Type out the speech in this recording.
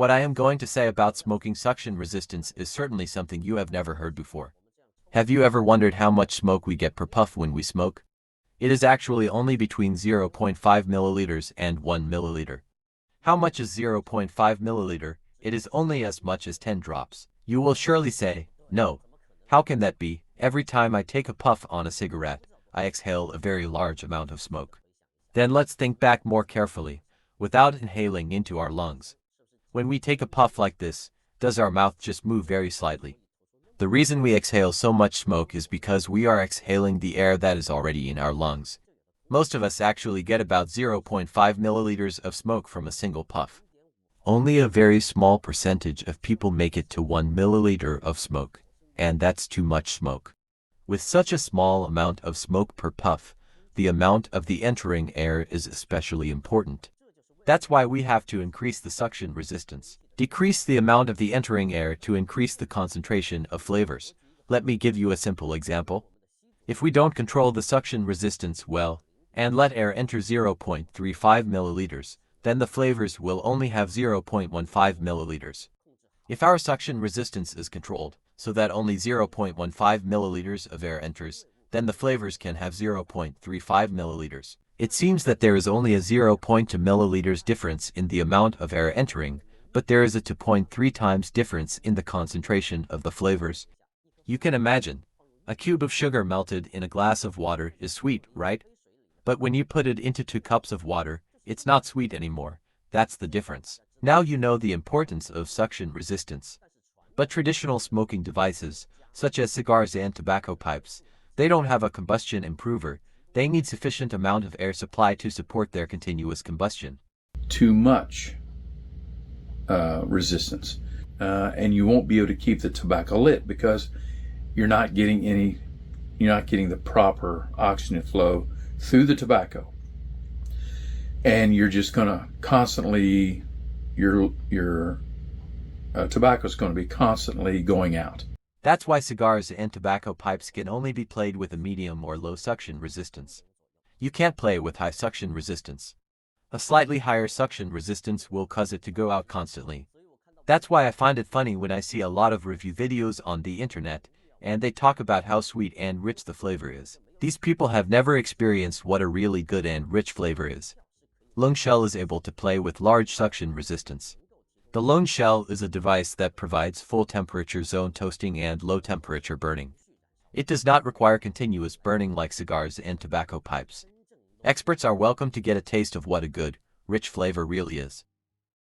What I am going to say about smoking suction resistance is certainly something you have never heard before. Have you ever wondered how much smoke we get per puff when we smoke? It is actually only between 0.5 milliliters and 1 milliliter. How much is 0.5 milliliter? It is only as much as 10 drops. You will surely say, no. How can that be? Every time I take a puff on a cigarette, I exhale a very large amount of smoke. Then let's think back more carefully, without inhaling into our lungs. When we take a puff like this, does our mouth just move very slightly? The reason we exhale so much smoke is because we are exhaling the air that is already in our lungs. Most of us actually get about 0.5 milliliters of smoke from a single puff. Only a very small percentage of people make it to 1 milliliter of smoke, and that's too much smoke. With such a small amount of smoke per puff, the amount of the entering air is especially important. That's why we have to increase the suction resistance. Decrease the amount of the entering air to increase the concentration of flavors. Let me give you a simple example. If we don't control the suction resistance well, and let air enter 0.35 milliliters, then the flavors will only have 0.15 milliliters. If our suction resistance is controlled, so that only 0.15 milliliters of air enters, then the flavors can have 0.35 milliliters. It seems that there is only a 0.2 milliliters difference in the amount of air entering, but there is a 2.3 times difference in the concentration of the flavors. You can imagine, a cube of sugar melted in a glass of water is sweet, right? But when you put it into 2 cups of water, it's not sweet anymore. That's the difference. Now you know the importance of suction resistance. But traditional smoking devices, such as cigars and tobacco pipes, they don't have a combustion improver. They need sufficient amount of air supply to support their continuous combustion. Too much resistance, and you won't be able to keep the tobacco lit because you're not getting the proper oxygen flow through the tobacco, and you're just going to constantly your tobacco is going to be constantly going out. That's why cigars and tobacco pipes can only be played with a medium or low suction resistance. You can't play with high suction resistance. A slightly higher suction resistance will cause it to go out constantly. That's why I find it funny when I see a lot of review videos on the internet, and they talk about how sweet and rich the flavor is. These people have never experienced what a really good and rich flavor is. Loong Shell is able to play with large suction resistance. The Loong Shell is a device that provides full temperature zone toasting and low temperature burning. It does not require continuous burning like cigars and tobacco pipes. Experts are welcome to get a taste of what a good, rich flavor really is.